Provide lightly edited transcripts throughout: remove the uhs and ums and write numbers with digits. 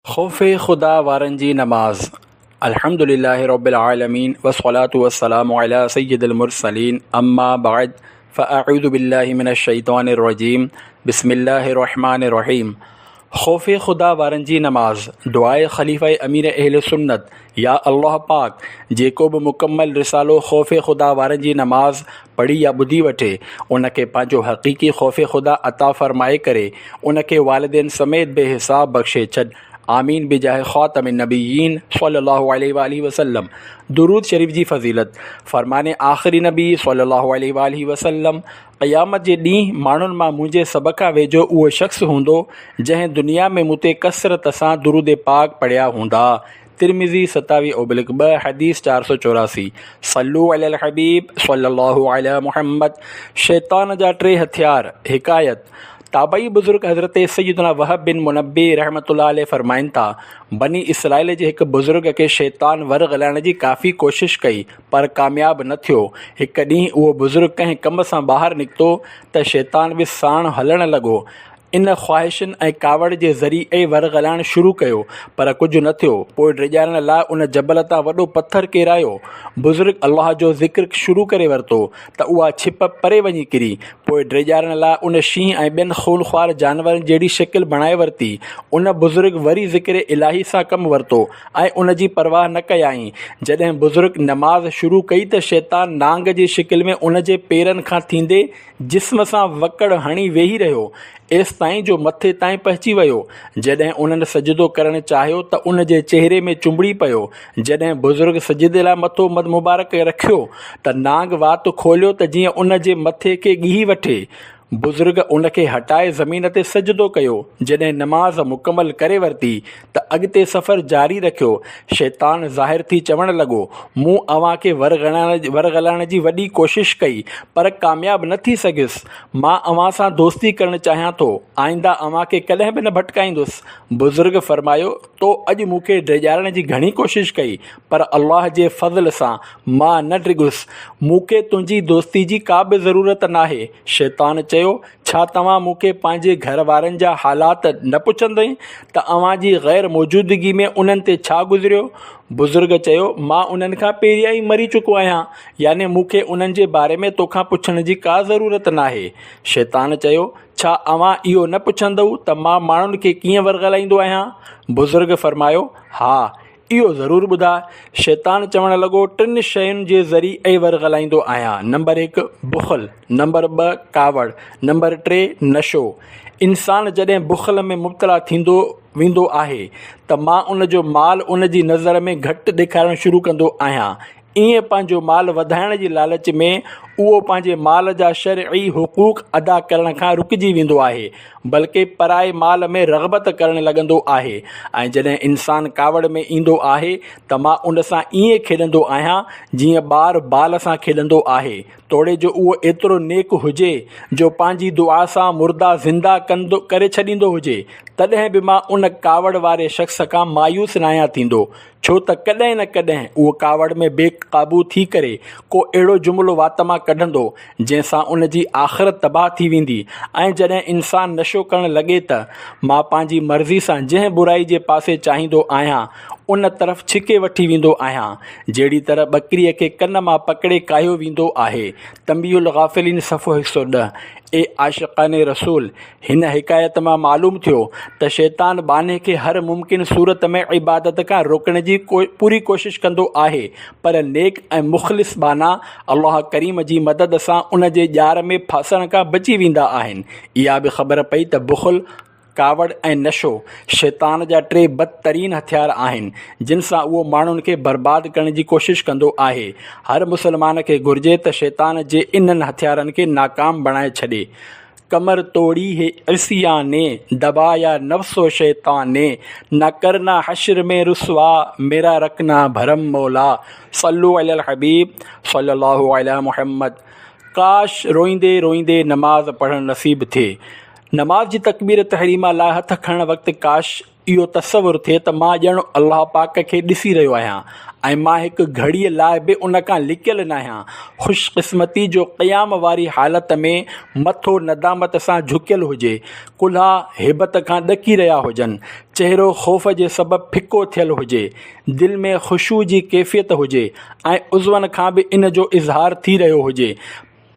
खौफ़ खुदा वारनि जी नमाज़। अल्हम्दुलिल्लाहि रब्बिल आलमीन वस्सलातु वस्सलामु अला सय्यिदिल मुरसलीन अम्मा बअद फ़अऊज़ु बिल्लाहि मिनश शैतानिर रजीम बिस्मिल्लाहिर रहमानिर रहीम। खौफ़ खुदा वारनि जी नमाज़ दुआए ख़लीफ़ा अमीर अहले सुन्नत। या अल्लाह पाक जेको बि मुकम्मल रिसालो खौफ़ खुदा वारनि जी नमाज़ पढ़ी या ॿुधी वठे उनखे पंहिंजो हक़ीक़ी खौफ़ खुदा अता फ़रमाए करे उनखे वालिदैन समेत बेहिसाब बख़्शे छॾ। आमीन बिजाह ख़ातमिन नबिय्यीन सल्लल्लाहु अलैहि वसल्लम। दुरूद शरीफ़ जी फ़ज़ीलत। फ़रमाने आख़िरी नबी सल्लल्लाहु अलैहि वसल्लम क़यामत जे ॾींहुं माण्हुनि मां मुंहिंजे सभ खां वेझो उहो शख़्स हूंदो जंहिं दुनिया में मूं ते कसरत सां दुरूद पाक पढ़िया हूंदा। तिरमिज़ी 27/2 हदीस 484। सल्लू अलल हबीब सल्लल्लाहु अला मुहम्मद। शैतान जा 3 हथियार। हिकायत। ताबई बुज़ुर्ग हज़रत सैयदना वहब बिन मुनब्बी रहमतुल्लाह अलैह फ़रमाइनि था, बनी इसराइल जे हिकु बुज़ुर्ग खे शैतान वर ॻाल्हाइण जी काफ़ी कोशिश कई पर कामयाब न थियो। हिकु ॾींहुं उहो बुज़ुर्ग कंहिं कम सां ॿाहिरि निकितो त शैतान बि साण हलणु लॻो। इन ख़्वाहिशनि ऐं कावड़ जे ज़रिए वर ॻाल्हाइणु शुरू कयो पर कुझु न थियो। पोइ डिॼाइण लाइ उन जबल तां वॾो पथर किरायो। बुज़ुर्ग अल्लाह जो ज़िक्र शुरू करे वरितो त उहा छिप परे वञी किरी। पोइ डिॼाइण लाइ उन शींहं ऐं ॿियनि खूनख़्वार जानवरनि जहिड़ी शिकिल बणाए वरिती। उन बुज़ुर्ग वरी ज़िक्र इलाही सां कमु वरितो ऐं उन जी परवाह न कयाईं। जॾहिं बुज़ुर्ग नमाज़ शुरू कई त शैतान नांग जी शिकिल में उन जे पेरनि खां थींदे जिस्म सां वकड़ हणी वेही रहियो एसि ताईं जो मथे ताईं पहुची वियो। जॾहिं उन्हनि सजदो करणु चाहियो त उन जे चहिरे में चुंबड़ी पियो। जॾहिं बुज़ुर्ग सजदे लाइ मथो मुबारक रखियो त नांग वात खोलियो त जीअं उन जे मथे खे ॻीही वठे। बुज़ुर्ग उनखे हटाए ज़मीन ते सजदो कयो। जॾहिं नमाज़ मुकमल करे वरिती त अॻिते सफ़र जारी रखियो। शैतान ज़ाहिर थी चवणु लॻो, मूं अव्हां खे वर ॻाल्हाइण जी वॾी कोशिशि कई पर कामयाब न थी सघियुसि। मां अव्हां सां दोस्ती करणु चाहियां थो। आईंदा अव्हां खे कॾहिं बि न भटकाईंदुसि। बुज़ुर्ग फ़रमायो, तो अॼु मूंखे डिॼाइण जी घणी कोशिशि कई पर अल्लाह जे फज़ल सां मां न डिॻुसि। मूंखे तुंहिंजी दोस्ती जी का बि ज़रूरत नाहे। शैतान चयो, छा तव्हां मूंखे पंहिंजे घर वारनि जा हालात न पुछंदई त अव्हां जी ग़ैर मौजूदगी में उन्हनि ते छा गुज़रियो? बुज़ुर्ग चयो, मां उन्हनि खां पहिरियां ई मरी चुको आहियां, याने मूंखे उन्हनि जे बारे में तोखां पुछण जी का ज़रूरत नाहे। शैतान चयो, छा अव्हां इहो न पुछंदव त मां माण्हुनि खे कीअं वर ॻाल्हाईंदो आहियां? बुज़ुर्ग फ़रमायो, हा इहो ज़रूरु ॿुधा। शैतान चवणु लॻो, 3 शयुनि जे ज़रिए वर ॻाल्हाईंदो आहियां। नंबर 1 बुख़ल, नंबर 2 कावड़, नंबर 3 नशो। इंसान जॾहिं बुख़ल में मुब्तला थींदो वेंदो आहे त मां उन जो माल उन जी नज़र में घटि ॾेखारणु शुरू कंदो आहियां। ईअं पंहिंजो माल वधाइण जी लालच में उहो पंहिंजे माल जा शरई हुक़ूक़ अदा करण खां रुकिजी वेंदो आहे बल्कि पराए माल में रग़बत करणु लॻंदो आहे। ऐं जॾहिं इंसानु कावड़ में ईंदो आहे त मां उन सां ईअं खेॾंदो आहियां जीअं ॿारु बाल सां खेॾंदो आहे। तोड़े जो उहो एतिरो नेक हुजे जो पंहिंजी दुआ सां मुर्दा ज़िंदा करे छॾींदो हुजे, तॾहिं बि मां उन कावड़ वारे शख़्स खां मायूस न आहियां थींदो, छो त कॾहिं न कॾहिं उहो कावड़ में बेक़ाबू थी करे को अहिड़ो जुमिलो वात मां कढंदो जंहिंसां उन जी आख़िरत तबाह थी वेंदी। ऐं जॾहिं इंसानु नशो करणु लॻे त मां पंहिंजी मर्ज़ी सां जंहिं बुराई जे पासे चाहींदो आहियां उन तरफ़ छिके वठी वेंदो आहियां। जहिड़ी तरह ॿकरीअ खे कन मां पकिड़े कायो वेंदो आहे। तंबीहुल ग़ाफ़िलीन सफ़ो 110। ए आशिक़ाने रसूल, हिन हिकायत मां मालूम थियो त शैतान बाने खे हर मुमकिन सूरत में इबादत खां रोकण जी पूरी कोशिशि कंदो आहे पर नेक ऐं मुख़लिस बाना अल्लाह करीम जी मदद सां उन जे ॼार में फासण खां बची वेंदा आहिनि। इहा बि ख़बर पई त बुख़ल, कावड़ ऐं नशो शैतान जा 3 बदतरीन हथियार आहिनि जिन सां उहो माण्हुनि खे बर्बादु करण जी कोशिशि कंदो आहे। हर मुसलमान खे घुर्जे त शैतान जे इन्हनि हथियारनि खे नाकाम बणाए छॾे। कमर तोड़ी है इर्सिया ने, दबाया नफ्सो शैतान ने, न करना हश्र में रुसवा, मेरा रखना भरम मौला। सल्लू अलल हबीब सल्लल्लाहु अला मुहम्मद। काश रोईंदे रोईंदे नमाज़ पढ़णु नसीब थिए। नमाज जी तकबीर तहरीमा लाइ हथ खणणु वक़्तु काश इहो तसवुरु थिए त मां ॼण अलाह पाक खे ॾिसी रहियो आहियां ऐं मां हिकु घड़ीअ लाइ बि उन खां लिकियल न आहियां। ख़ुशकिस्मती जो क़याम वारी हालत में मथो नदामत सां झुकियल हुजे, कुल्हा हिबत खां ॾकी रहिया हुजनि, चहिरो ख़ौफ़ जे सबबु फिको थियल हुजे, दिलि में ख़ुशू जी कैफ़ियत हुजे ऐं उज़वनि खां बि इन जो इज़हार थी रहियो हुजे,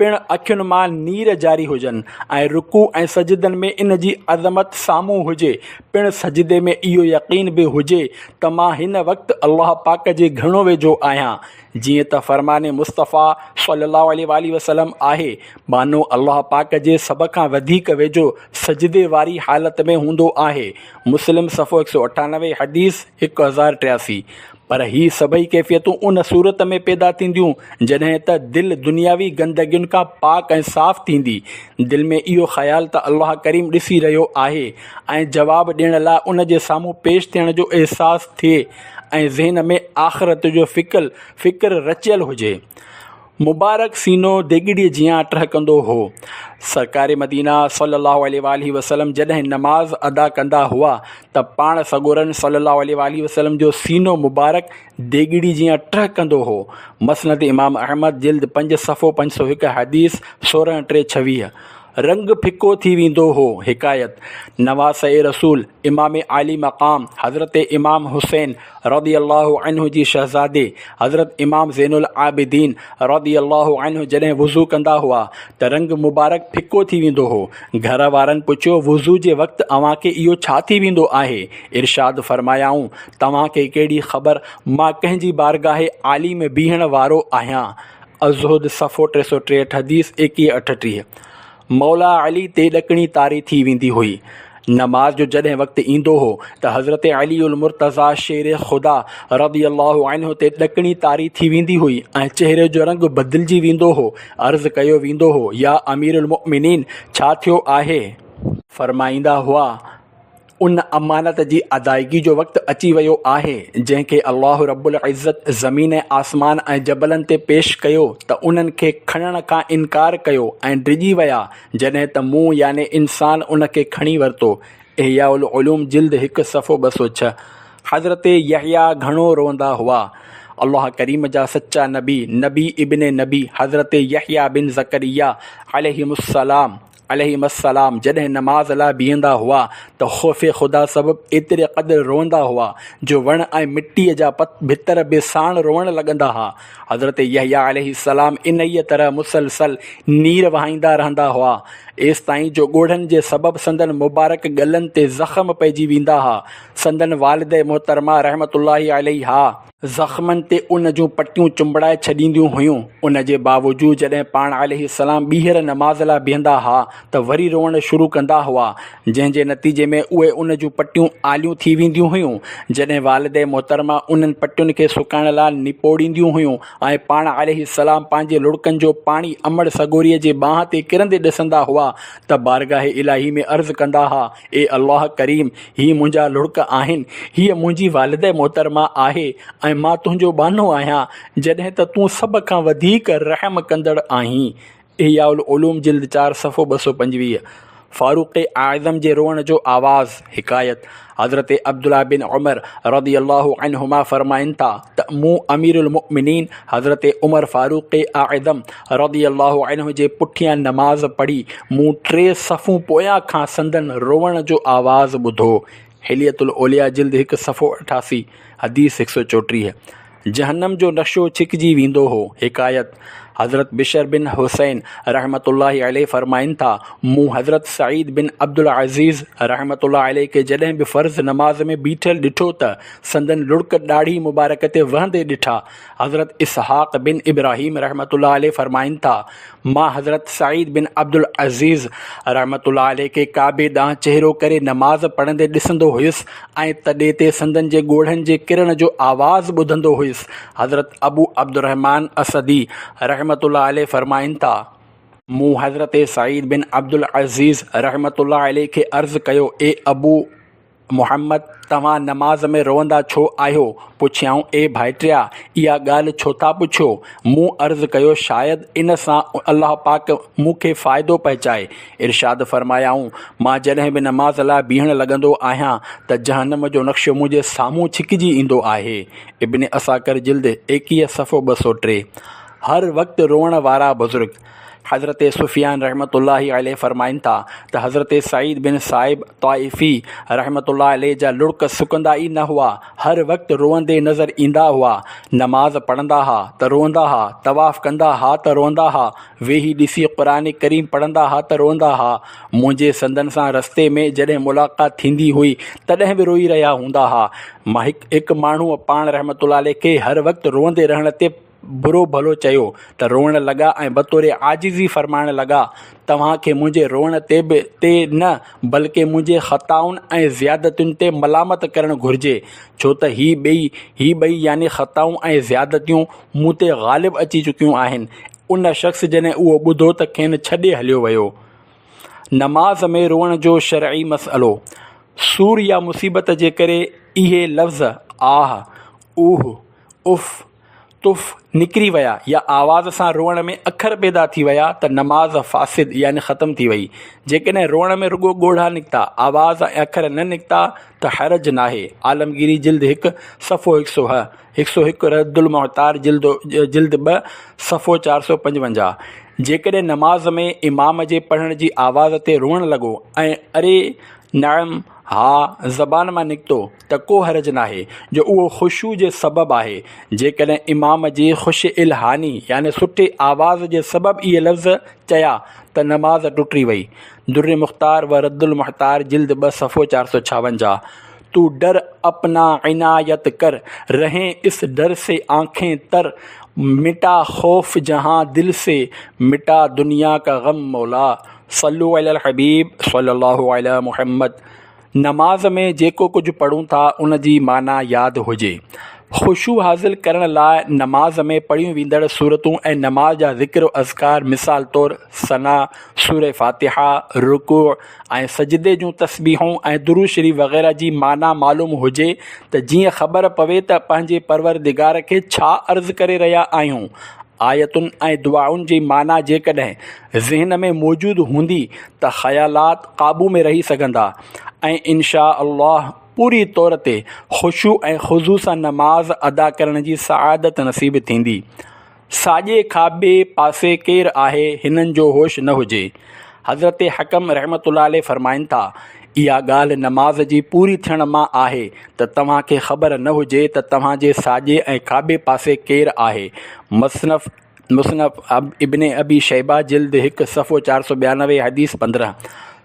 पिणु अखियुनि मां नीर जारी हुजनि ऐं रुकू ऐं सजदनि में इन जी अज़मत साम्हूं हुजे, पिणु सजदे में इहो यक़ीन बि हुजे त मां हिन वक़्तु अल्लाह पाक जे घणो वेझो आहियां, जीअं त फ़रमाने मुस्तफ़ा सल्लल्लाहु अलैहि वसल्लम आहे, मानो अल्लाह पाक जे सभ खां वधीक वेझो सजदे वारी हालत में हूंदो आहे। मुस्लिम सफ़ो 198 हदीस 1083। पर ही सभई कैफ़ियतूं उन सूरत में पैदा थींदियूं जॾहिं त दिलि दुनियावी गंदगियुनि खां पाक ऐं साफ़ थींदी। दिलि में इहो ख़्यालु त अल्लाह करीम ॾिसी रहियो आहे ऐं जवाबु ॾियण लाइ उन जे साम्हूं पेश थियण जो अहसासु थिए ऐं ज़हन में आख़िरत जो फ़िक्र रचियल हुजे। मुबारक सीनो देगिड़ीअ जीअं टहिकंदो हो। सरकार मदीना सल्लल्लाहु अलैहि वसल्लम जॾहिं नमाज़ अदा कंदा हुआ त पाण सगोरन सल्लल्लाहु अलैहि वसल्लम जो सीनो मुबारक देगिड़ी जीअं टहिकंदो हो। मसनद इमाम अहमद जिल्द 5 सफ़ो 501 हदीस 16-3-26। रंग फिको थी वेंदो हो। हिकायत नवास रसूल इमाम आली मक़ाम हज़रत इमाम हुसैन रज़ियल्लाहु अन्हु जी शहज़ादे हज़रत इमाम ज़ैनुल आबिदीन रज़ियल्लाहु अन्हु जॾहिं वुज़ू कंदा हुआ त रंग मुबारक फिको थी वेंदो हो। घर वारनि पुछियो, वुज़ू जे वक़्तु अव्हांखे इहो छा थी वेंदो आहे? इरशाद फरमायाऊं, तव्हांखे कहिड़ी ख़बर, मां कंहिंजी बारगाहे आली में बीहण वारो आहियां। अज़हुद सफ़ो 363 हदीस 21-38। मौला अली ते ॾकणी तारी थी वेंदी हुई। नमाज जो जॾहिं वक़्तु ईंदो हो त हज़रत अली उल मुर्तज़ा शेर ख़ुदा रज़ियल्लाहु अन्हु ते ॾकणी तारी थी वेंदी हुई ऐं चहिरे जो रंग बदिलजी वेंदो हो। अर्ज़ु कयो वेंदो हो, या अमीरुल मुमिनीन, छा थियो आहे? फरमाईंदा हुआ, उन अमानत जी अदायगी जो वक़्तु अची वियो आहे जंहिंखे अल्लाह रब्बुल इज़्ज़त ज़मीन आसमान ऐं जबलनि ते पेश कयो त उन्हनि खे खणण खां इनकार कयो ऐं डिॼी विया जॾहिं त मूं याने इंसान उन खे खणी वरितो। इहयाउल उलूम जिल्द 1 सफ़ो 206। हज़रत यहया घणो रोंदा हुआ। अल्लाह करीम जा सच्चा नबी इब्ने नबी हज़रत यहया बिन ज़करिया अलैहिस्सलाम जॾहिं नमाज़ लाइ बीहंदा हुआ त ख़ौफ़ ख़ुदा सबबु एतिरे क़दुरु रोंदा हुआ जो वण ऐं मिटीअ जा भितर बि साण रोअण लॻंदा हुआ। हज़रत यहया अलैहिस्सलाम इन ई तरह मुसलसल नीर वहाईंदा रहंदा हुआ एसि ताईं जो ॻोढ़नि जे सबबु संदन मुबारक ॻलनि ते ज़ख़्म पइजी वेंदा हुआ। संदन वालिद मोहतरमा रहमतुल्लाहि अलैहा ज़ख़्मनि ते उन जूं पटियूं चुंबड़ाए छॾींदियूं हुयूं। उन जे बावजूदु जॾहिं पाण अलैहिस्सलाम ॿीहर नमाज़ लाइ बीहंदा हुआ त वरी रोअण शुरू कंदा हुआ, जंहिंजे नतीजे में उहे उन जूं पटियूं आलियूं थी वेंदियूं हुयूं। जॾहिं वालिद मोहतरमा उन्हनि पटियुनि खे सुकाइण लाइ निपोड़ींदियूं हुयूं ऐं पाण अलैहिस्सलाम पंहिंजे लुड़कनि जो पाणी अमड़ सगोरीअ जे बांह ते किरंदे ॾिसंदा हुआ त बारगाह इलाही में अर्ज़ु कंदा हुआ, ए अल्लाह करीम, हीअ मुंहिंजा लुड़क आहिनि, हीअ मुंहिंजी वालिद मोहतरमा आहे ऐं मां तुंहिंजो बानो आहियां जॾहिं त तूं सभ खां वधीक रहम कंदड़ आहीं। इहयाउल उलूम जिल्द 4 सफ़ो 225। फ़ारूक़ आज़म जे रोअण जो आवाज़। हिकायत हज़रत अब्दुल्ला बिन उमर रज़ियल्लाहु अन्हुमा फरमाइनि था त मूं अमीरुल मुमिनीन हज़रत उमर फ़ारूक़ आज़म रज़ियल्लाहु अन्हु जे पुठियां नमाज़ पढ़ी मूं 3 सफ़ूं पोयां खां संदन रोअण जो आवाज़ ॿुधो। हिलियतुल औलिया जिल्द 1 सफ़ो 88 हदीस 134। जहन्नम जो नशो छिकिजी वेंदो हो। हिकायत हज़रत बिशर बिन हुसैन रहमतुल्लाहि अलैहि फरमाइनि था, मूं हज़रत सईद बिन अब्दुल अज़ीज़ रहमतुल्लाहि अलैहि के जॾहिं बि फ़र्ज़ नमाज़ में बीठल ॾिठो त संदन लुड़क ॾाढ़ी मुबारक ते वहंदे ॾिठा। हज़रत इसहाक़ बिन इब्राहिम रहमतुल्लाहि अलैहि फरमाइनि था, मां हज़रत सईद बिन अब्दुल अज़ीज़ रहमतुल्लाहि अलैहि के काबे ॾांहुं चहिरो करे नमाज़ पढ़ंदे ॾिसंदो हुयुसि ऐं तॾहिं ते संदन जे ॻोढ़नि जे किरण जो आवाज़ ॿुधंदो हुयुसि। हज़रत अबू अब्दुर्रहमान असदी रहमतुल्लाहि अलैहि फरमाइनि था, मूं हज़रत सईद बिन अब्दुल अज़ीज़ रहमतुल्लाहि अलैहि खे अर्ज़ु कयो, ए अबू मुहम्मद तव्हां नमाज़ में रोअंदा छो आहियो? पुछियाऊं, ए भाइटिया इहा ॻाल्हि छो था पुछो? मूं अर्ज़ु कयो, शायदि इन सां अलाह पाक मूंखे फ़ाइदो पहुचाए। इरशाद फ़रमायाऊं, मां जॾहिं बि नमाज़ लाइ बीहण लॻंदो आहियां त जहन्नम जो नक्शो मुंहिंजे साम्हूं छिकिजी ईंदो आहे। इब्न असाकिर जिल्द 21 सफ़ो 203। हर वक़्तु रोअण वारा बुज़ुर्ग हज़रत सुफ़ियान रहमतुल्लाहि अलैहि फ़रमाइनि था त हज़रत सईद बिन साहिब ताइफ़ी रहमतुल्लाहि अलैहि जा लुड़क सुकंदा ई न हुआ, हर वक़्तु रोअंदे नज़र ईंदा हुआ। नमाज़ पढ़ंदा हा त रोअंदा हा, तवाफ़ कंदा हा त रोअंदा हा, वेही ॾिसी क़ुरान करीम पढ़ंदा हा त रोअंदा हा। मुंहिंजे संदनि सां रस्ते में जॾहिं मुलाक़ात थींदी हुई तॾहिं बि रोई रहिया हूंदा हा। मां हिकु माण्हू पाण रहमतुल्लाहि अलैहि खे हर वक़्तु रोअंदे रहण ते बुरो भलो चयो त रोअण लॻा ऐं बतौर आजिज़ी फ़रमाइण लॻा, तव्हांखे मुंहिंजे रोअण ते न बल्कि मुंहिंजे ख़ताउनि ऐं ज़ियादतुनि ते मलामत करणु घुरिजे, छो त ही ॿई यानी ख़ताऊं ऐं ज़ियादतियूं मूं ते ग़ालिब अची चुकियूं आहिनि। उन शख़्स जॾहिं उहो ॿुधो त खेनि छॾे हलियो वियो। नमाज़ में रोअण जो शरई मसइलो। सूर या मुसीबत जे करे इहे लफ़्ज़ आह, ऊह, उफ़, तुफ़ निकिरी विया या आवाज़ सां रोअण में अखर पैदा थी विया त नमाज़ फ़ासिद यानी ख़तमु थी वई। जेकॾहिं रोअण में रुॻो ॻोढ़ा निकिता, आवाज़ ऐं अखर न निकिता त हरज नाहे। आलमगीरी जिल्द 1 सफ़ो 101, रद्दुल मुहतार जिल्द 2 सफ़ो 455। जेकॾहिं नमाज़ में इमाम जे पढ़ण जी आवाज़ ते रोअण लॻो ऐं अरे नअम हा ज़बान मां निकितो त को हरज नाहे, जो उहो ख़ुशू जे सबबु आहे। जेकॾहिं इमाम जी ख़ुश इल्हानी यानी सुठे आवाज़ जे सबबु इहे लफ़्ज़ चया त नमाज़ टुटी वई। दुर्र मुख़्तार व रद्दुल मुहतार जिल्द 2 सफ़ो 456। तू डर अपना इनायत कर, रहें इस डर से आँखें तर, मिटा खौफ जहाँ दिल से, मिटा दुनिया का गम मौला। सल्लु अलल हबीब सल्लल्लाहु अलैहि मुहम्मद। नमाज़ में जेको कुझु पढ़ूं था उन जी माना यादि हुजे। ख़ुशू हासिल करण लाइ नमाज़ में पढ़ियूं वेंदड़ सूरतूं ऐं नमाज़ जा ज़िक्र अज़कार मिसाल तौरु सना, सूर फ़ातिहा, रुकू ऐं सजदे जूं तस्बीहूं ऐं दुरूद शरीफ़ वग़ैरह जी माना मालूम हुजे त जीअं ख़बर पवे त पंहिंजे परवरदिगार खे छा अर्ज़ु करे रहिया आहियूं। आयतुनि ऐं दुआउनि जी माना जेकॾहिं ज़हन में मौजूदु हूंदी त ख़यालात क़ाबू में रही सघंदा ऐं इंशा अल्लाह पूरी तौर ते ख़ुशू ऐं ख़ुज़ू सां नमाज़ अदा करण जी सआदत नसीब थींदी। साॼे खाॿे पासे केरु आहे हिननि जो होश न हुजे। हज़रत हकम रहमतुल्लाह अलैहि फ़रमाइनि था, इहा ॻाल्हि नमाज़ जी पूरी थियण मां आहे त तव्हांखे ख़बर न हुजे त तव्हांजे साॼे ऐं खाॿे पासे केरु आहे। मुसनफ़ इब्न अबी शैबा जिल्द 1 सफ़ो 492 हदीस 15।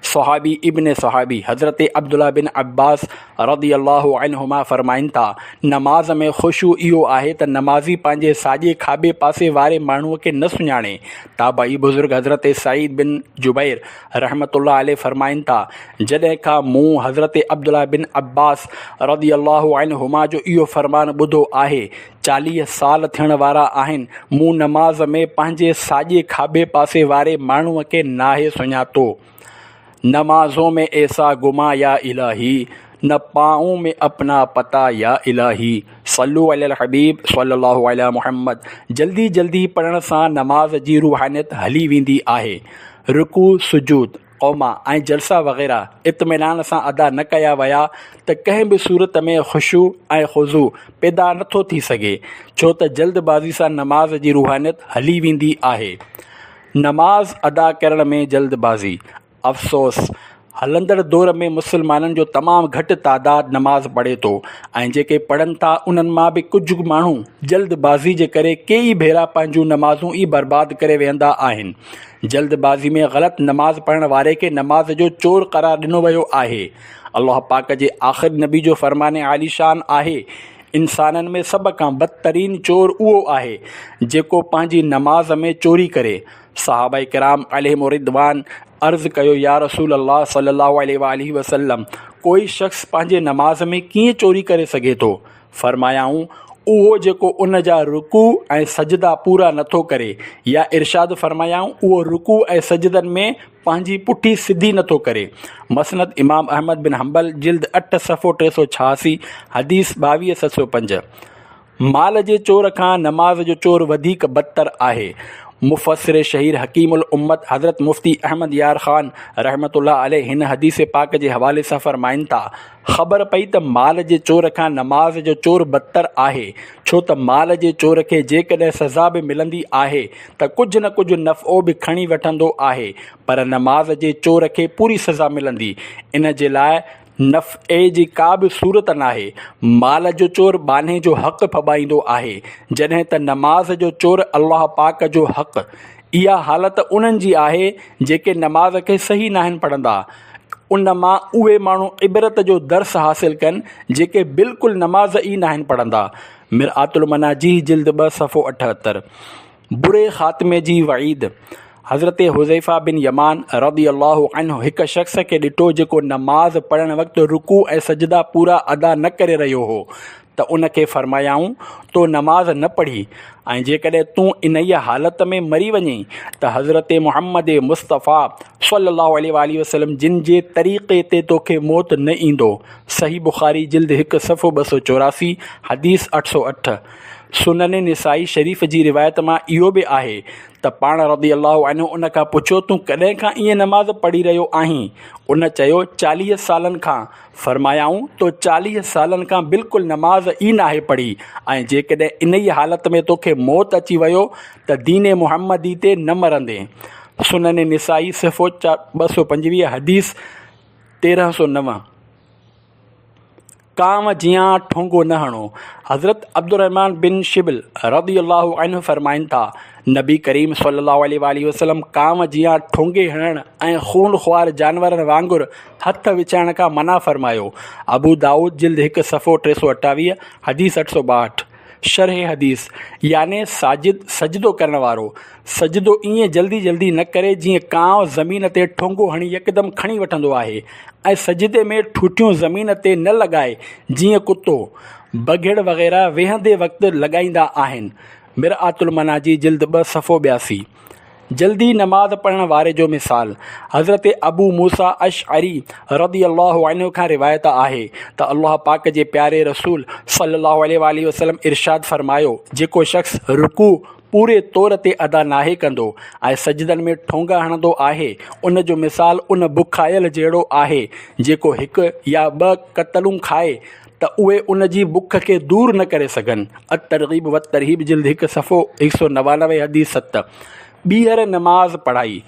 सहाबी इब्न सहाबी हज़रत अब्दुल्ला बिन अब्बास रज़ियल्लाहु अन्हुमा फ़रमाइनि था, नमाज़ में ख़ुशू इहो आहे त नमाज़ी पंहिंजे साॼे खाॿे पासे वारे माण्हूअ खे न सुञाणे। ताबई बुज़ुर्ग हज़रत सईद बिन जुबैर रहमतुल्लाह अलैहि फ़रमाइनि था, जॾहिं खां मूं हज़रत अब्दुल्ला बिन अब्बास रज़ियल्लाहु अन्हुमा जो इहो फ़रमान ॿुधो आहे, 40 साल थियण वारा आहिनि, मूं नमाज़ में पंहिंजे साॼे खाॿे पासे वारे माण्हूअ खे नाहे सुञातो। नमाज़ों में ऐसा गुमा या इलाही, न पाऊँ में अपना पता या इलाही। सल्लु अलल हबीब सल्लल्लाहु अलैहि मुहम्मद। जल्दी जल्दी पढ़ण सां नमाज जी रूहानियत हली वेंदी आहे। रुकू, सुजूद, क़ौमा ऐं जलसा वग़ैरह इत्मिनान सां अदा न कया विया त कंहिं बि सूरत में ख़ुशू ऐं ख़ुज़ू पैदा नथो थी सघे, छो त जल्दबाज़ी सां नमाज जी रूहानियत हली वेंदी आहे। नमाज़ अदा करण में जल्दबाज़ी। अफ़सोस, हलंदड़ दौर में मुसलमाननि जो तमामु घटि तादाद नमाज़ पढ़े थो ऐं जेके पढ़नि था उन्हनि मां बि कुझु माण्हू जल्दबाज़ी जे करे कई भेरा पंहिंजूं नमाज़ूं ई बर्बादु करे वेंदा आहिनि। जल्दबाज़ी में ग़लति नमाज़ पढ़ण वारे खे नमाज़ जो चोर क़रार ॾिनो वियो आहे। अल्लाह पाक जे आख़िरी नबी जो फ़रमाने आलीशान आहे, इंसाननि में सभ खां बदतरीन चोर उहो आहे जेको पंहिंजी नमाज़ में चोरी करे। सहाबा किराम अलैहिम रिदवान अर्ज़ु कयो, या रसूल अल्लाह सल्लल्लाहु अलैहि वसल्लम, कोई शख़्स पंहिंजे नमाज़ में कीअं चोरी करे सघे थो? फ़रमायाऊं, उहो जेको उन जा रुकू ऐं सजदा पूरा नथो करे, या इरशाद फरमायाऊं उहो रुकू ऐं सजदनि में पंहिंजी पुठी सिधी नथो करे। मसनद इमाम अहमद बिन हंबल जिल्द 8 सफ़ो 386 हदीस 22/705। माल जे चोर खां नमाज़ जो चोर वधीक बदतर आहे। मुफ़स्सिर शहीर हकीमुल उम्मत हज़रत मुफ़्ती अहमद यार ख़ान रहमतुल्लाह अलैह हिन हदीस पाक जे हवाले सां फ़रमाइनि था, ख़बर पई त माल जे चोर खां नमाज़ जो चोर बदतर आहे, छो त माल जे चोर खे जेकॾहिं सज़ा बि मिलंदी आहे त कुझु न कुझु नफ़ो बि खणी वठंदो आहे, पर नमाज़ जे चोर खे पूरी सज़ा मिलंदी। इन जे लाइ नफ़े जी का बि सूरत नाहे। माल जो चोर बाने जो हक़ फॿाईंदो आहे, जॾहिं त नमाज़ जो चोर अल्लाह पाक जो हक़। इहा हालत उन्हनि जी आहे जेके नमाज़ खे सही नाहिनि पढ़ंदा। उन मां उहे माण्हू इबरत जो दर्स हासिल कनि जेके बिल्कुलु नमाज़ ई नाहिनि पढ़ंदा। मिरआतुल मनाजी जिल्द 2 सफ़ो 78। बुरे ख़ात्मे जी वईद। हज़रत हुज़ैफ़ा बिन यमान रज़ियल्लाहु अन्हु हिकु शख़्स खे ॾिठो जेको नमाज़ पढ़णु वक़्तु रुकू ऐं सजदा पूरा अदा न करे रहियो हो, त उन खे फ़रमायाऊं तो नमाज़ न पढ़ी, ऐं जेकॾहिं तूं इन ई हालत में मरी वञें त हज़रत मुहम्मद मुस्तफ़ा सल्लल्लाहु अलैहि वसल्लम जिन जे तरीक़े ते तोखे मौत न ईंदो। सही बुख़ारी जिल्द 1 सफ़ो 284 हदीस 808। सुनन निसाई शरीफ़ जी रिवायत मां इहो बि आहे त पाण रज़ियल्लाहु अन्हु उन खां पुछियो, तूं कॾहिं खां ईअं नमाज़ पढ़ी रहियो आहीं? उन चयो 40 सालनि खां। फ़रमायाऊं तो 40 सालनि खां बिल्कुलु नमाज़ ई नाहे पढ़ी, ऐं जेकॾहिं इन ई हालत में तोखे मौत अची वियो त दीन मुहम्मदी ते न मरंदे। सुनन निसाई सफ़ो 225 हदीस 1309। कांव जियां ठोंगो न हणो। हज़रत अब्दुर्रहमान बिन शिबिल रज़ियल्लाहु अन्हु फ़रमाइनि था, नबी करीम सल्लल्लाहु अलैहि वसल्लम कांव जियां ठोंगे हणण ऐं खून ख़्वार जानवरनि वांगुरु हथ विछाइण खां मना फ़रमायो। अबू दाऊद जिल्द 1 सफ़ो 328 हदीस 862। शरह हदीस याने साजिद सजदो करण वारो सजदो ईअं जल्दी जल्दी न करे जीअं कांव ज़मीन ते ठोंगो हणी यकदमि खणी वठंदो आहे, ऐं सजदे में ठूठियूं ज़मीन ते न लॻाए जीअं कुतो बघिड़ वग़ैरह वेहंदे वक़्तु लॻाईंदा आहिनि। मिरआतुल मनाजी जिल्द 2 सफ़ो 82। जल्दी नमाज़ पढ़ण वारे जो मिसाल। हज़रत अबू मूसा अशअरी रज़ियल्लाहु अन्हु खां रिवायत आहे त अल्लाह पाक जे प्यारे रसूल सल्लल्लाहु अलैहि वसल्लम इरशाद फ़रमायो, जेको शख़्स रुकू पूरे तौर ते अदा नाहे कंदो ऐं सजदनि में ठोंगा हणंदो आहे, उन जो मिसाल उन बुखायल जहिड़ो आहे जेको 1 या 2 कतलूं खाए त उहे उन जी बुख खे दूर न करे सघनि। अत-तरग़ीब व तरहीब जिल्द 1 सफ़ो 199 हदीस 7। ॿीहर नमाज़ पढ़ाई।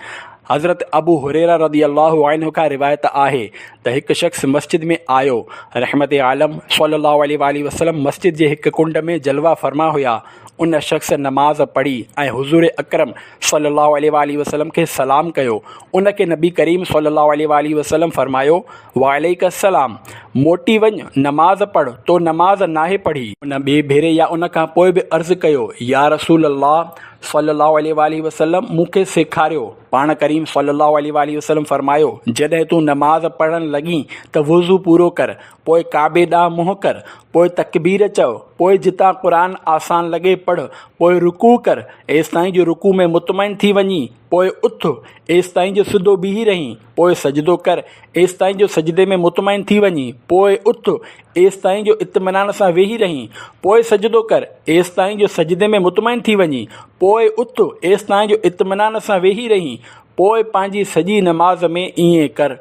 हज़रत अबू हुरैरा रज़ियल्लाहु अन्हु खां रिवायत आहे त हिकु शख़्स मस्जिद में आयो। रहमत आलम सल्लल्लाहु अलैहि वसल्लम मस्जिद जे हिकु कुंड में जलवा फरमा हुया। उन शख़्स नमाज़ पढ़ी ऐं हुज़ूर अकरम सल्लल्लाहु अलैहि वसल्लम खे सलाम कयो। उन खे नबी करीम सल्लल्लाहु अलैहि वसल्लम फ़रमायो, वालेकुम सलाम, मोटी वञ, नमाज़ पढ़, तो नमाज़ नाहे पढ़ी। उन ॿिए भेरे या उन खां पोइ बि अर्ज़ु कयो, या रसूल अल्लाह सल्लल्लाहु अलैहि वसल्लम मूंखे सेखारियो। पाण करीम सल्लल्लाहु अलैहि वसल्लम फ़रमायो, जॾहिं तूं नमाज़ पढ़णु लॻीं त वुज़ू पूरो कर, पोइ काबे ॾांहुं मुंहुं कर, पोइ तकबीर चओ, पोइ जितां क़ुरान आसान लॻे पढ़, पोइ रुकू कर एसिताईं जो रुकू में मुतमइन थी वञी, पोइ उथ एसिताईं जो सिधो बीही रहीं, पोइ सजदो कर एसिताईं जो सजदे में मुतमइन थी वञी, पोइ उथ एसिताईं जो इत्मिनान सां वेही रहीं, पोइ सजदो कर एसिताईं जो सजदे में मुतमइन थी वञी, पोइ उथ एसिताईं जो इत्मिनान सां वेही रहीं, पोइ पंहिंजी सॼी नमाज़ में ईअं कर।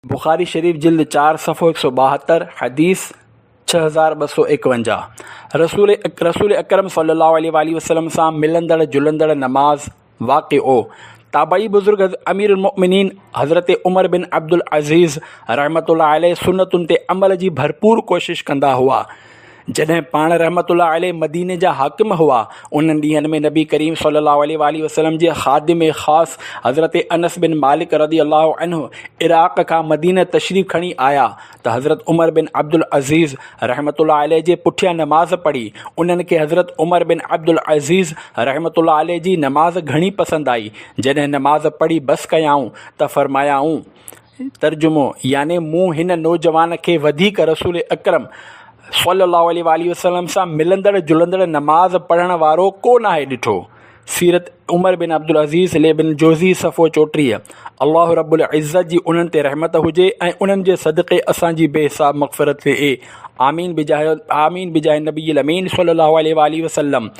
बुख़ारी शरीफ़ जिल्द 4 सफ़ो 172 हदीस 6251। रसूल अकरम सल्लल्लाहु अलैहि वसल्लम सां मिलंदड़ जुलंदड़ नमाज़ वाक़िओ। ताबई बुज़ुर्ग अमीरुल मोमिनीन हज़रत उमर बिन अब्दुल अज़ीज़ रहमतुल्लाह अलैह सुन्नतुनि ते अमल जी भरपूर कोशिश कंदा हुआ। जॾहिं पाण रहमतुल्लाह अलैह मदीने जा हाकिम हुआ, उन्हनि ॾींहनि में नबी करीम सल्लल्लाहु अलैहि वसल्लम जे ख़ादिम ख़ासि हज़रत अनस बिन मालिक रज़ियल्लाहु अन्हु इराक़ खां मदीने तशरीफ़ खणी आया त हज़रत उमर बिन अब्दुल अज़ीज़ रहमतुल्लाह अलैह जे पुठियां नमाज़ पढ़ी। उन्हनि खे हज़रत उमर बिन अब्दुल अज़ीज़ रहमतुल्लाह अलैह जी नमाज़ घणी पसंदि आई। जॾहिं नमाज़ पढ़ी बस कयाऊं त फ़रमायाऊं, तर्जुमो याने मूं हिन नौजवान खे वधीक रसूल अकरम सल्लल्लाहु अलैहि वसल्लम सां मिलंदड़ जुलंदड़ नमाज़ पढ़ण वारो कोन आहे ॾिठो। सीरत उमर बिन अब्दुल अज़ीज़ ले बिन जोज़ी सफ़ो 34। अल्लाह रब्बुल इज़्ज़त जी उन्हनि ते रहमत हुजे ऐं उन्हनि जे सदक़े असांजी बेहिसाब मग़फ़िरत थिए। आमीन बिजाह नबी अमीन सल्लल्लाहु अलैहि वसल्लम।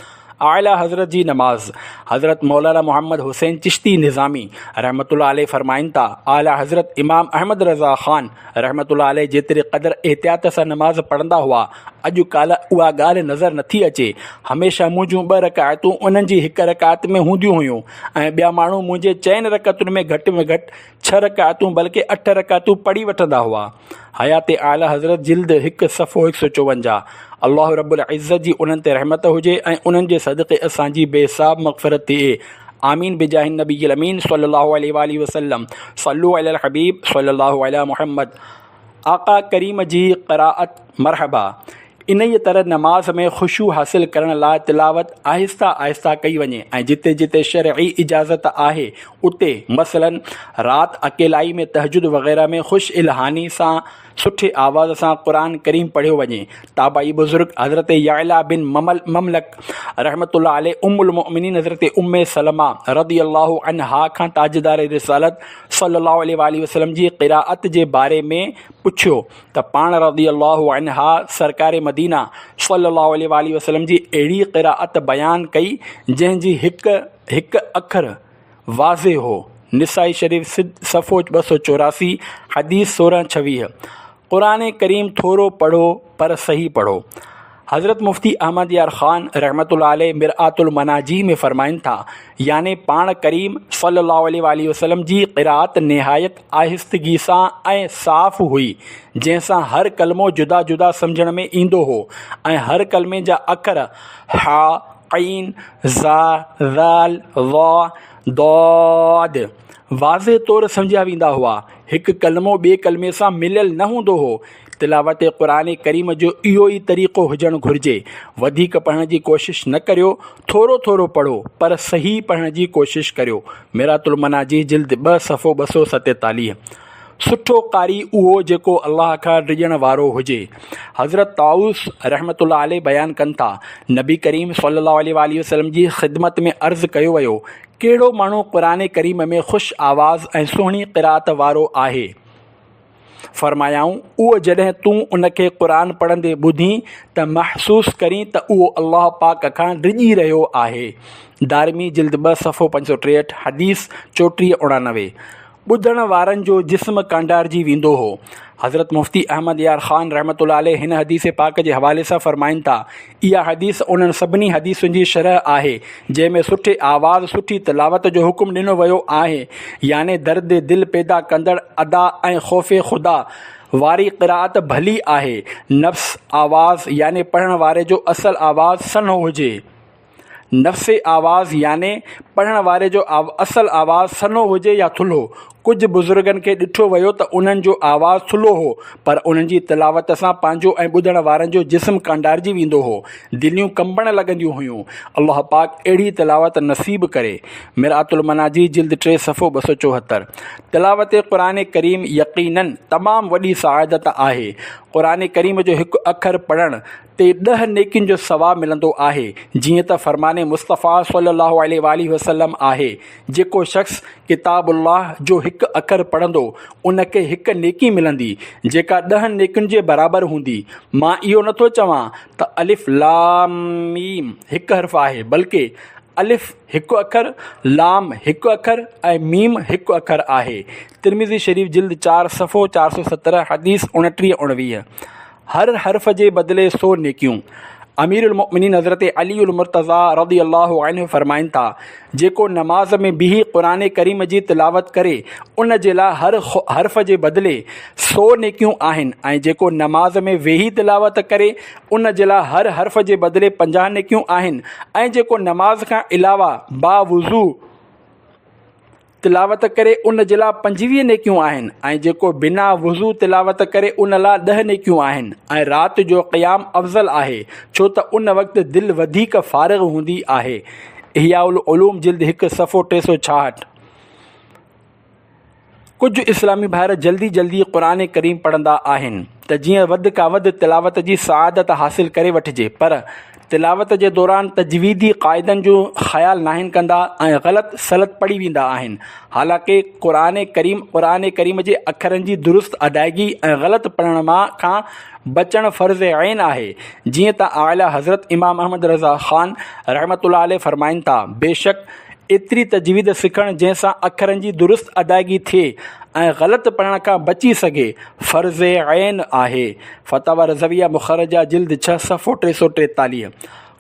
आला हज़रत जी नमाज़। हज़रत मौलाना मोहम्मद हुसैन चिश्ती निज़ामी रहमतुल्लाह अलैह फ़रमाइनि था, आला हज़रत इमाम अहमद रज़ा ख़ान रहमतुल्लाह अलैह जेतिरे क़दर एहतियात सां नमाज़ पढ़ंदा हुआ, अॼु काल्ह उहा ॻाल्हि नज़र नथी अचे। हमेशह मुंहिंजूं 2 रकातूं उन्हनि जी 1 रकात में हूंदियूं हुयूं ऐं ॿिया माण्हू मुंहिंजे 4 रकातुनि में घटि 6 रकातूं बल्कि 8 रकातूं पढ़ी वठंदा हुआ। हयात आला हज़रत जिल्द 1 सफ़ो 154। अल्लाह रब्बुल इज़्ज़त जी उन्हनि ते रहमत हुजे ऐं उन्हनि जे सदक़े असांजी बेहिसाब मग़फ़िरत थिए। आमीन बिजाह नबी अमीन सल्लल्लाहु अलैहि वसल्लम। सल्लु अलल हबीब सल्लल्लाहु अला मुहम्मद। आका करीम जी क़राअत मरहबा। इन ई तरह नमाज़ में ख़ुशू हासिल करण लाइ तिलावत आहिस्ता आहिस्ता कई वञे ऐं जिते जिते शरई इजाज़त आहे उते मसलन राति अकेलाई में तहजुद वग़ैरह में ख़ुशि इल्हानी सां सुठे आवाज़ सां क़ुरान करीम पढ़ियो वञे। ताबाई बुज़ुर्ग हज़रत याला बिन ममलक रहमतुल्लाह अलैह उम्मुल मोमिनीन हज़रत उम्मे सलमा रज़ियल्लाहु अन्हा खां ताजदार रिसालत सल्लल्लाहु अलैहि वसल्लम जी क़िराअत जे बारे में पुछियो त पाण रज़ियल्लाहु अन्हा सरकार मदीना सल्लल्लाहु अलैहि वसल्लम जी अहिड़ी क़िराअत बयान कई जंहिंजी हिकु अखर वाज़े हो। निसाई शरीफ़ सफ़ो 284 हदीस 1626। क़ुरान करीम थोरो पढ़ो पर सही पढ़ो। हज़रत मुफ्ती अहमद यार ख़ान रहमतुल्लाह अलैह मिरआतुल मनाजी में फ़रमाइनि था, याने पाण करीम सल्लल्लाहु अलैहि वसल्लम जी क़िराअत निहायत आहिस्तगी सां ऐं साफ़ हुई, जंहिंसां हर कलमो जुदा जुदा सम्झण में ईंदो हो ऐं हर कलमे जा अखर हा, क़ीन, ज़ा, ज़ाल, ज़ा, दौद वाज़े तौर सम्झिया वेंदा हुआ। हिकु कलमो ॿिए कलमे सां मिलियल न हूंदो हो। तिलावत क़ुरान करीम जो इहो ई तरीक़ो हुजणु घुरिजे। वधीक पढ़ण जी कोशिशि न करियो, थोरो थोरो पढ़ो पर सही पढ़ण जी कोशिशि करियो। मिरातुल मनाजी जिल्द 2 सफ़ो 247। सुठो कारी उहो जेको अल्लाह खां डिॼण वारो हुजे। हज़रत ताऊस रहमतुल्लाह अलैह बयानु कनि था, नबी करीम सल्लल्लाहु अलैहि वसल्लम जी ख़िदमत में अर्ज़ु कयो वियो, कहिड़ो माण्हू क़ुरान करीम में ख़ुशि आवाज़ ऐं सुहिणी क़िराअत वारो आहे। फ़रमायाऊं, उहो जॾहिं तूं उनखे क़ुरान पढ़ंदे ॿुधी त महसूस करीं त उहो अल्लाह पाक खां डिॼी रहियो आहे। दारमी जिल्द 2 सफ़ो 563 हदीस 3499। ॿुधण वारनि जो जिस्म कांडारजी वेंदो हो। हज़रत मुफ्ती अहमद यार ख़ान रहमतुल्लाह अलैह हिन हदीस पाक जे हवाले सां फ़रमाइनि था, इहा हदीस उन्हनि सभिनी हदीसुनि जी शरह आहे जंहिंमें सुठे आवाज़ सुठी तिलावत जो हुकुम ॾिनो वियो आहे, याने दर्द दिलि पैदा कंदड़ अदा ऐं ख़ौफ़ ख़ुदा वारी क़िराअत भली आहे। नफ़्स आवाज़ याने पढ़ण वारे जो असलु आवाज़ सन्हो हुजे। नफ़्स आवाज़ याने पढ़ण वारे जो असलु आवाज़ सन्हो हुजे या थुल्हो। कुझु बुज़ुर्गनि खे ॾिठो वियो त उन्हनि जो आवाज़ थुल्हो हो, पर उन्हनि जी तिलावत सां पंहिंजो ऐं ॿुधण वारनि जो जिस्म कांडारजी वेंदो हो, दिलियूं कंबण लॻंदियूं हुयूं। अल्लाह पाक अहिड़ी तिलावत नसीब करे। मिरआतुल मनाजी जिल्द 3 सफ़ो 274। तिलावत क़ुरान करीम यक़ीनन तमामु वॾी सआदत आहे। क़ुरान करीम जो हिकु अखर पढ़ण ते 10 नेकियुनि जो सवाबु मिलंदो आहे। जीअं त फ़रमाने मुस्तफ़ा सल्लल्लाहु अलैहि वसल्लम आहे, जेको शख़्स किताबुल्लाह जो हिकु अखर पढ़ंदो उनखे हिकु नेकी मिलंदी जेका 10 नेकियुनि जे बराबरि हूंदी। मां इहो नथो चवां त अलिफ लाम मीम हिकु हर्फ़ आहे, बल्कि अलिफ हिकु अखर, लाम हिकु अखर ऐं मीम हिकु अखर आहे। तिरमिज़ी शरीफ़ जिल्द 4 सफ़ो 417 हदीस 29-29। हर हर्फ़ जे बदिले 100 नेकियूं। अमीरुल मोमिनीन हज़रत अली मुर्तज़ा रज़ियल्लाहु अन्हु फ़रमाइनि था, जेको नमाज़ में बिही क़ुरान करीम जी तिलावत करे उन जे लाइ हर हर्फ़ जे बदिले 100 नेकियूं आहिनि, ऐं जेको नमाज़ में वेही तिलावत करे उन जे लाइ हर हर्फ़ जे बदिले 50 नेकियूं आहिनि, ऐं जेको नमाज़ खां अलावा बावुज़ू तिलावत करे उन जे लाइ 25 नेकियूं आहिनि, ऐं जेको बिना वुज़ू तिलावत करे उन लाइ 10 नेकियूं आहिनि। ऐं राति जो क़याम अफ़ज़ल आहे, छो त उन वक़्तु दिलि वधीक फ़ारिग़ हूंदी आहे। इहया उल उलूम जिल्द 1 सफ़ो 366। कुझु इस्लामी भाइर जल्दी जल्दी क़ुरान करीम पढ़ंदा आहिनि त जीअं वधि खां वधि तिलावत जी सआदत हासिल करे वठिजे, पर तिलावत जे दौरान तजवीदी क़ाइदनि जो ख़्यालु नाहिन कंदा ऐं ग़लति सलत पढ़ी वेंदा आहिनि। हालांकि क़ुरान करीम जे अखरनि जी दुरुस्त अदायगी ऐं ग़लति पढ़ण खां बचणु फ़र्ज़ ऐन आहे। जीअं त आला हज़रत इमाम अहमद रज़ा ख़ान रहमतुल्लाह अलैह फ़रमाइनि था, बेशक एतिरी तजवीद सिखणु जंहिंसां अखरनि जी दुरुस्त अदायगी थिए ऐं ग़लति पढ़ण खां बची सघे फ़र्ज़ ऐन आहे। फ़तावा रज़विया मुख़रजा जिल्द 6 सफ़ो 343।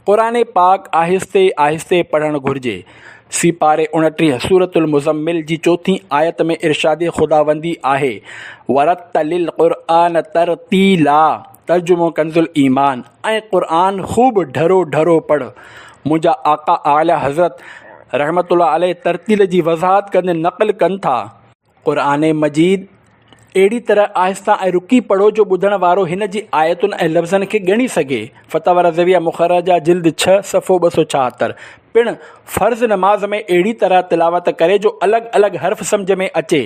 क़ुरान पाक आहिस्ते आहिस्ते पढ़णु घुरिजे। सीपारे 29 सूरतुल मुज़म्मिल जी 4हीं आयत में इरशाद ख़ुदावंदी आहे, वरत्तलिल क़ुरआन तरतीला, तर्जुमो कंज़ुल ईमान, ऐं क़ुरान ख़ूब ढरो ढरो पढ़। मुंहिंजा आका आला हज़रत रहमतुल्लाह अलैह तरतील जी वज़ाहत कंदे नक़ल कनि था, क़ुरान मजीद अहिड़ी तरह आहिस्ता ऐं रुकी पढ़ो जो ॿुधण वारो हिन जी आयतुनि ऐं लफ़्ज़नि खे ॻणी सघे। फ़तावा रज़विया मुख़रजा जिल्द 6 सफ़ो 276। पिणु फ़र्ज़ नमाज़ में अहिड़ी तरह तिलावत करे जो अलॻि अलॻि हर्फ़ सम्झ में अचे।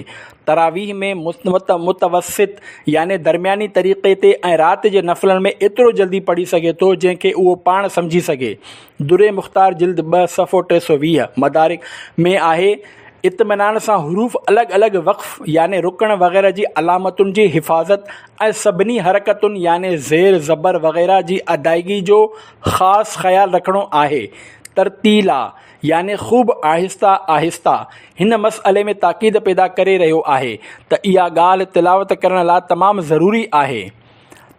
तरावीह में मुतवसित याने दरमियानी तरीक़े ते ऐं राति जे नफ़लनि में एतिरो जल्दी पढ़ी सघे थो जंहिंखे उहो पाण सम्झी सघे। दुरे मुख़्तार जिल्द 2 सफ़ो 320 मदारिक में आहे, इत्मिनान सां हुरूफ़ अलॻि अलॻि वक़्फ़ याने रुकण वग़ैरह जी अलामतुनि जी हिफ़ाज़त ऐं सभिनी हरकतुनि याने ज़ेर ज़बर वग़ैरह जी अदायगी जो ख़ासि ख़्यालु रखिणो आहे। तरतीला याने ख़ूब आहिस्ता आहिस्ता हिन मसइले में ताक़ीद पैदा करे रहियो आहे त इहा ॻाल्हि तिलावत करण लाइ तमामु ज़रूरी आहे।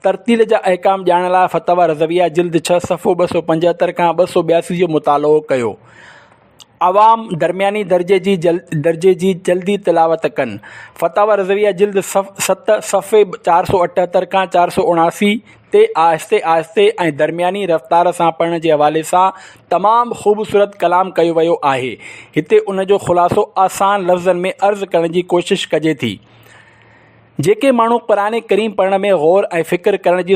तरतील जा अहकाम ॼाणण लाइ फ़तावा रज़विया जिल्द 6 सफ़ो 275 खां 282 जो मुतालो कयो। अवाम दरमियानी दर्जे जी जल्दी तिलावत कनि। फ़तावा रज़विया जिल्द 7 सफ़े 478 खां 479 ते आहिस्ते आहिस्ते ऐं दरमियानी रफ़्तार सां पढ़ण जे हवाले सां तमामु ख़ूबसूरत कलाम कयो वियो आहे। हिते उन जो ख़ुलासो आसान लफ़्ज़नि में अर्ज़ु करण जी कोशिश कजे थी। जेके माण्हू क़ुरान करीम पढ़ण में ग़ौर ऐं फ़िक्र करण जी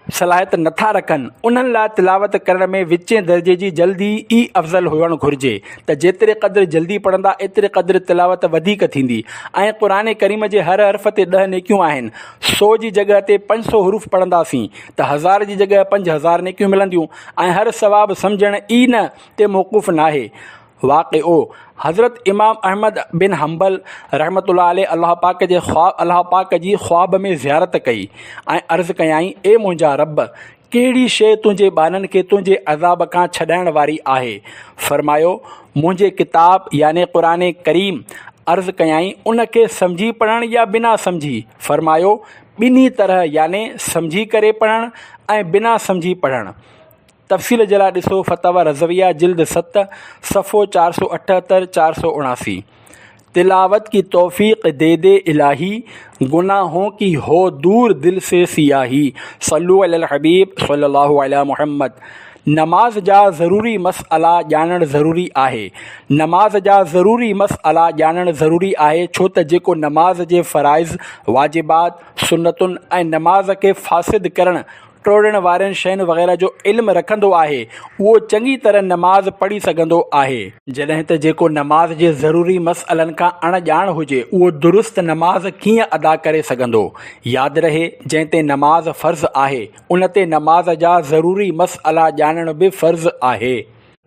सलाहियत नथा रखनि, उन्हनि लाइ तिलावत करण में विचें दर्जे जी जल्दी ई अफ़ज़ल हुअणु घुरिजे त जेतिरे क़द्रु जल्दी पढ़ंदा एतिरे क़द्रु तिलावत वधीक थींदी। ऐं क़ुरान करीम जे हर हर्फ़ ते 10 नेकियूं आहिनि। 100 जी जॻह ते 500 हुरूफ़ पढ़ंदासीं त 1000 जी जॻह 5000 नेकियूं मिलंदियूं ऐं हर सवाबु सम्झण ई न ते मौक़ूफ़ नाहे। वाक़िओ हज़रत इमाम अहमद बिन हम्बल रहमतुल्लाह अलैह अल्लाह पाक जी ख़्वाब में ज़ियारत कई ऐं अर्ज़ु कयाईं, ए मुंहिंजा रब, कहिड़ी शइ तुंहिंजे ॿारनि खे तुंहिंजे अज़ाब खां छॾाइण वारी आहे? फ़रमायो, मुंहिंजे किताब याने क़ुरान करीम। अर्ज़ु कयाईं, उन खे सम्झी पढ़णु या बिना सम्झी? फ़रमायो, ॿिन्ही तरह याने सम्झी करे पढ़णु ऐं बिना सम्झी पढ़णु। तफ़सील जे लाइ ॾिसो फ़तावा रज़विया जिल्द 7 सफ़ो 478 479। तिलावत की तौफ़ीक़ दे दे इलाही, गुनाहों की हो दूर दिल से सियाही, सल्लु अलल हबीब सल्लल्लाहु अलैहि मुहम्मद। नमाज जा ज़रूरी मसअला ॼाणणु ज़रूरी आहे। नमाज जा ज़रूरी मसअला ॼाणणु ज़रूरी आहे छो त जेको नमाज जे फ़राइज़, वाजिबात, सुन्नतुनि ऐं नमाज खे फ़ासिद करणु टोड़ण वारनि शयुनि वग़ैरह जो इल्मु रखंदो आहे, उहो चङी तरह नमाज़ पढ़ी सघंदो आहे। जॾहिं त जेको नमाज जे ज़रूरी मसइलनि खां अणॼाण हुजे, उहो दुरुस्त नमाज़ कीअं अदा करे सघंदो? यादि रहे, जंहिं ते नमाज़ फ़र्ज़ु आहे उन ते नमाज जा ज़रूरी मसइला ॼाणणु बि फ़र्ज़ु आहे।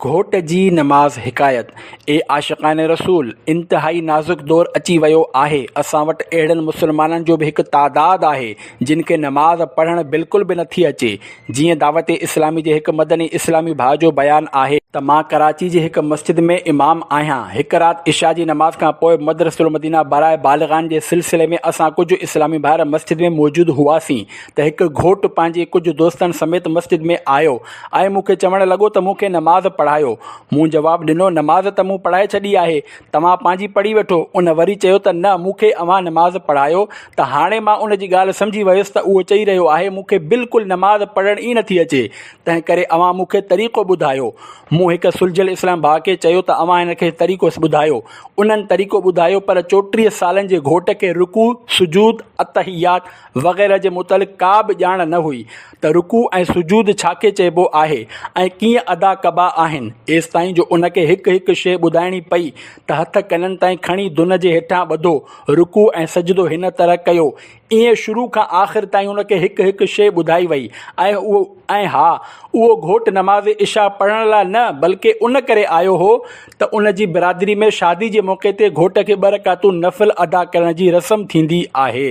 घोट जी नमाज़ हिकायत। ए आशिक़ान रसूल, इंतिहाई नाज़ुक दौरु अची वियो आहे। असां वटि अहिड़नि मुस्लमाननि जो बि हिकु तादाद आहे जिन खे नमाज़ पढ़णु बिल्कुलु बि नथी अचे। जीअं दावत इस्लामी जे हिकु मदनी इस्लामी भाउ जो बयानु आहे त मां कराची जी हिकु मस्जिद में इमाम आहियां। हिकु राति इशा जी नमाज़ खां पोइ मदरसुल मदीना बराए बालिग़ान जे सिलसिले में असां कुझु इस्लामी भाइर मस्जिद में मौजूदु हुआसीं त हिकु घोटु पंहिंजे कुझु दोस्तनि समेत मस्जिद में आयो ऐं मूंखे चवणु लॻो त मूंखे नमाज़ पढ़ायो। मूं जवाबु ॾिनो, नमाज़ त मूं पढ़ाए छॾी आहे, तव्हां पंहिंजी पढ़ी वठो। उन वरी चयो त न, मूंखे अव्हां नमाज़ पढ़ायो। त हाणे मां उन जी ॻाल्हि सम्झी वियुसि त उहो चई रहियो आहे मूंखे बिल्कुलु नमाज़ पढ़णु ई नथी अचे, तंहिं करे अव्हां मूंखे तरीक़ो ॿुधायो। मूं हिकु सुलझियल इस्लाम भाउ खे चयो त अव्हां हिन खे तरीक़ो ॿुधायो। उन्हनि तरीक़ो ॿुधायो, पर 34 सालनि जे घोट खे रुकू, सुजूद, अतहियात वग़ैरह जे मुतलिक़ का बि ॼाण न हुई त रुकू ऐं सुजूद छा खे चइबो आहे ऐं कीअं अदा कबा आहिनि। आहिनि एसि ताईं जो उनखे हिकु हिकु शइ ॿुधाइणी पई त हथ कननि ताईं खणी दुन जे हेठां ॿधो, रुकू ऐं सजदो हिन तरह कयो। ईअं शुरू खां आख़िर ताईं उनखे हिकु हिकु शइ ॿुधाई वई। ऐं उहो घोटु नमाज़ इशा पढ़ण लाइ न बल्कि उन करे आयो हो त उन जी बिरादरी में शादी जे मौक़े ते घोट खे 2 रकातूं नफ़िल अदा करण जी रस्म थींदी आहे।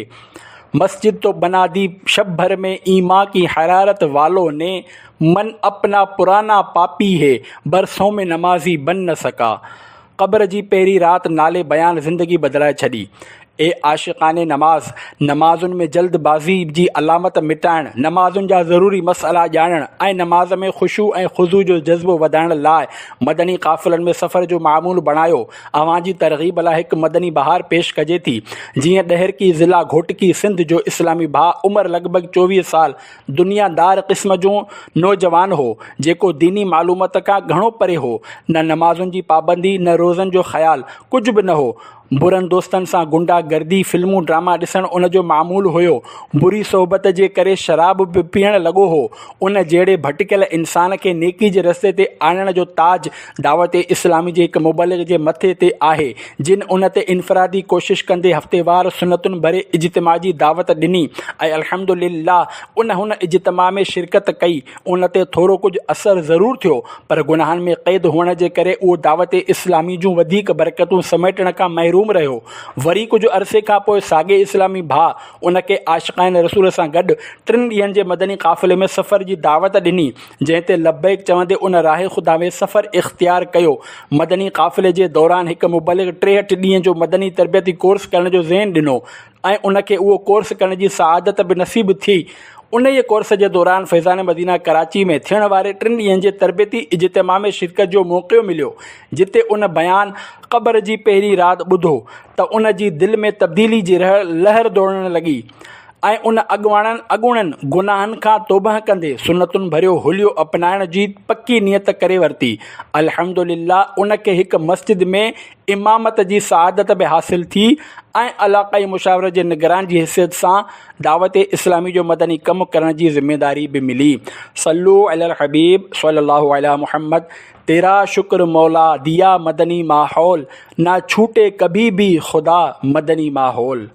मस्जिद तो बना दी शब भर में ईमा की हरारत वालों ने, मन अपना पुराना पापी है बरसों में नमाजी बन न सका। क़ब्र जी पहिरीं राति नाले बयान ज़िंदगी बदिलाए छॾी। ए आशिक़ाने नमाज़ुनि में जल्दबाज़ी जी अलामत मिटाइण, नमाज़ुनि जा ज़रूरी मसइला ॼाणण ऐं नमाज़ में ख़ुशू ऐं ख़ुज़ू जो जज़्बो वधाइण लाइ मदनी क़ाफ़िलनि में सफ़र जो मामूल बणायो। अवां जी तरग़ीब लाइ हिकु मदनी बहार पेश कजे थी। जीअं ॾहरकी ज़िला घोटकी सिंध जो इस्लामी भाउ उमिरि लॻभॻि 24 साल दुनियादार क़िस्म जो नौजवान हो, जेको दीनी मालूमात खां घणो परे हो। न नमाज़ुनि जी पाबंदी, न रोज़नि जो ख़्यालु, कुझु बि न हो। बुरनि दोस्तनि सां गुंडागर्दी, फिल्मूं ड्रामा ॾिसणु उनजो मामूल हुयो। बुरी सोबत जे करे शराब बि पीअण लॻो हो। उन जहिड़े भटकियल इंसान खे नेकी जे रस्ते ते आणण जो ताज दावत इस्लामी जे हिकु मुबलिग जे मथे ते आहे, जिन उन ते इनफ़रादी कोशिश कंदे हफ़्तेवार सुनतुनि भरे इज्तिमा जी दावत ॾिनी ऐं अल्हम्दुलिल्लाह हुन इज्तिमा में शिरकत कई। उन ते थोरो कुझु असरु ज़रूरु थियो, पर गुनाहनि में क़ैद हुअण जे करे उहो दावत इस्लामी जूं वधीक बरकतूं समेटण खां महरूम रहियो। वरी कुझु अरसे खां पोइ साॻे इस्लामी भाउ उनखे आशिक़ान रसूल सां गॾु 3 ॾींहंनि जे मदनी क़ाफ़िले में सफ़र जी दावत ॾिनी, जंहिं ते लब्बैक चवंदे उन राह ख़ुदा में सफ़र इख़्तियार कयो। मदनी क़ाफ़िले जे दौरान हिकु मुबलिग 63 ॾींहं जो मदनी तरबियती कोर्स करण जो ज़हन ॾिनो ऐं उनखे उहो कोर्स करण जी सआदत बि नसीब थी। उन ई कोर्स जे दौरान फैज़ान मदीना कराची में थियण वारे 3 ॾींहंनि जे तरबियती इज्तिमा में शिरकत जो मौक़ो मिलियो, जिते उन बयान क़ब्र जी पहिरीं राति ॿुधो त उन जी दिलि में तब्दीली जी लहर दौड़ण लॻी ऐं उन अॻूणनि गुनाहनि खां तौबह कंदे सुनतुनि भरियो हुलियो अपनाइण जी पक्की नियत करे वरिती। अल्हम्दुलिल्लाह उनखे हिकु मस्जिद में इमामत जी सआदत बि हासिल थी ऐं इलाक़ाई मुशावरत जे निगरान जी हैसियत सां दावत इस्लामी जो मदनी कमु करण जी ज़िम्मेदारी बि मिली। सल्लू अलल हबीब सल्लल्लाहु अलैहि मुहम्मद। तेरा शुक्र मौला दिया मदनी माहौल, ना छूटे कभी भी खुदा मदनी माहौल।